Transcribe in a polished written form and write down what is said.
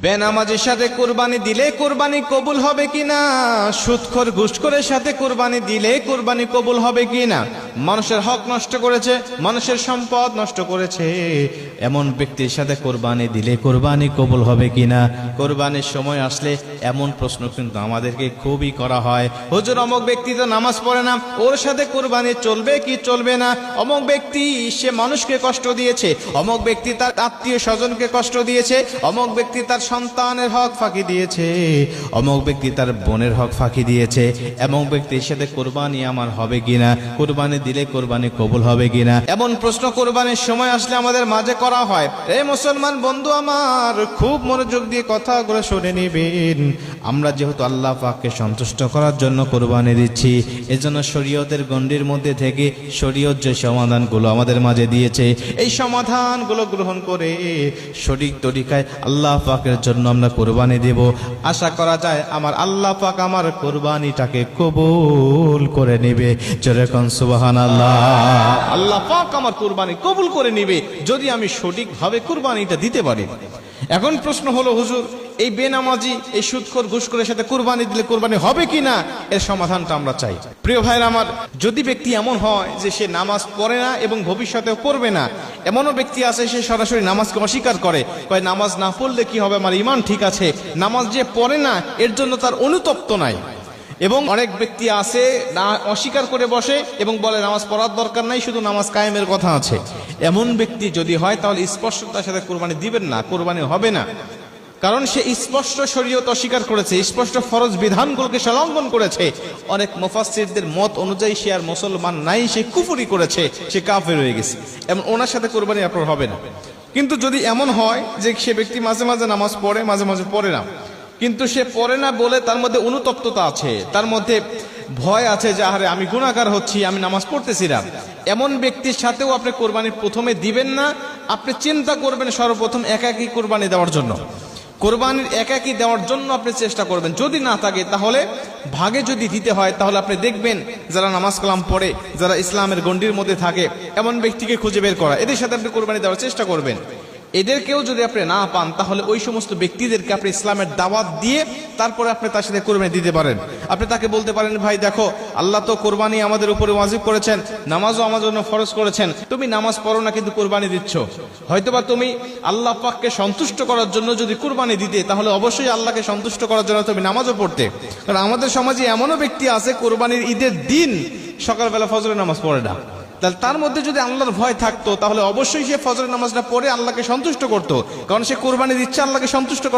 বেনামাজির সাথে কুরবানি দিলে কুরবানি কবুল হবে কিনা, সুদখোর ঘুষখোরের সাথে কুরবানি দিলে কুরবানি কবুল হবে কিনা, মানুষের হক নষ্ট করেছে, মানুষের সম্পদ নষ্ট করেছে, এমন ব্যক্তির সাথে কুরবানি দিলে কুরবানি কবুল হবে কিনা। কুরবানির সময় আসলে এমন প্রশ্ন কিন্তু আমাদেরকে খুবই করা হয়, হুজুর অমুক ব্যক্তি তো নামাজ পড়ে না, ওর সাথে কুরবানি চলবে কি চলবে না, অমুক ব্যক্তি সে মানুষকে কষ্ট দিয়েছে, অমুক ব্যক্তি তার আত্মীয় স্বজনকে কষ্ট দিয়েছে, অমুক ব্যক্তি তার সন্তানের হক ফাঁকি দিয়েছে, অমুক ব্যক্তি তার বোনের হক ফাঁকি দিয়েছে, এমন ব্যক্তির সাথে কুরবানি আমার হবে কিনা, কুরবানি দিলে কুরবানি কবুল হবে কিনা, এমন প্রশ্ন কুরবানির সময় আসলে আমাদের মাঝে করা হয়। এই মুসলমান বন্ধু আমার, খুব মনোযোগ দিয়ে কথাগুলো শুনে নিবেন। আমরা যেহেতু আল্লাহ পাককে সন্তুষ্ট করার জন্য কুরবানি দিচ্ছি, এজন্য শরীয়তের গণ্ডির মধ্যে থেকে শরীয়ত যে সমাধানগুলো আমাদের মাঝে দিয়েছে, এই সমাধানগুলো গ্রহণ করে সঠিক তরিকায় আল্লাহ পাকের জন্য আমরা কুরবানি দেব। আশা করা যায় আমার আল্লাহ পাক আমার কুরবানিটাকে কবুল করে নেবে। যেরকম সুবহানাল্লাহ, আল্লাহ পাক আমার কুরবানি কবুল করে নেবে যদি আমি সঠিকভাবে কুরবানিটা দিতে পারি। এখন প্রশ্ন হলো, হুজুর এই বেনামাজি এই সুদখোর ঘুষখোরের সাথে কুরবানি দিলে কুরবানি হবে কিনা, এর সমাধানটা আমরা চাই। প্রিয় ভাইরা আমার, যদি ব্যক্তি এমন হয় যে সে নামাজ পড়ে না এবং ভবিষ্যতেও পড়বে না, এমনও ব্যক্তি আছে সে সরাসরি নামাজকে অস্বীকার করে, কয় নামাজ না পড়লে কি হবে, আমার ঈমান ঠিক আছে, নামাজ যে পড়ে না এর জন্য তার অনুতপ্ত নাই। এবং অনেক ব্যক্তি আছে না অস্বীকার করে বসে এবং বলে নামাজ পড়ার দরকার নাই, শুধু নামাজ কায়েমের কথা আছে। এমন ব্যক্তি যদি হয় তাহলে স্পষ্ট তার সাথে কুরবানি দিবেন না, কুরবানি হবে না। কারণ সে স্পষ্ট শরীয়ত অস্বীকার করেছে, স্পষ্ট ফরজ বিধানগুলোকে সে লঙ্ঘন করেছে। অনেক মুফাসসিরদের মত অনুযায়ী সে আর মুসলমান নাই, সে কুফরি করেছে, সে কাফের হয়ে গেছে, এমন ওনার সাথে কুরবানি আপনার হবে না। কিন্তু যদি এমন হয় যে সে ব্যক্তি মাঝে মাঝে নামাজ পড়ে, মাঝে মাঝে পড়ে না, কিন্তু সে পড়ে না বলে তার মধ্যে অনুতপ্ততা আছে, তার মধ্যে ভয় আছে যে আরে আমি গুনাহগার হচ্ছি, আমি নামাজ পড়তেছি না, এমন ব্যক্তির সাথেও আপনি কোরবানি প্রথমে দিবেন না। আপনি চিন্তা করবেন সর্বপ্রথম একাকী কোরবানি দেওয়ার জন্য, কোরবানির একাকী দেওয়ার জন্য আপনি চেষ্টা করবেন। যদি না থাকে তাহলে ভাগে যদি দিতে হয়, তাহলে আপনি দেখবেন যারা নামাজ কালাম পড়ে, যারা ইসলামের গণ্ডির মধ্যে থাকে, এমন ব্যক্তিকে খুঁজে বের করা, এদের সাথে আপনি কোরবানি দেওয়ার চেষ্টা করবেন। এদেরকেও যদি আপনি না পান তাহলে ওই সমস্ত ব্যক্তিদেরকে আপনি ইসলামের দাওয়াত দিয়ে তারপরে আপনি তার সাথে কোরবানি দিতে পারেন। আপনি তাকে বলতে পারেন, ভাই দেখো আল্লাহ তো কোরবানি আমাদের উপরে ওয়াজিব করেছেন, নামাজও আমাদের জন্য ফরজ করেছেন, তুমি নামাজ পড়ো না কিন্তু কোরবানি দিচ্ছ, হয়তোবা তুমি আল্লাহ পাককে সন্তুষ্ট করার জন্য যদি কোরবানি দিতে তাহলে অবশ্যই আল্লাহকে সন্তুষ্ট করার জন্য তুমি নামাজও পড়তে। কারণ আমাদের সমাজে এমনও ব্যক্তি আছে কোরবানির ঈদের দিন সকালবেলা ফজরের নামাজ পড়ে না, তাহলে তার মধ্যে যদি আল্লাহর ভয় থাকতো তাহলে অবশ্যই সে ফজরের নামাজটা পড়ে আল্লাহকে সন্তুষ্ট করতো, কারণ সে কোরবানি দিচ্ছে আল্লাহকে সন্তুষ্ট করার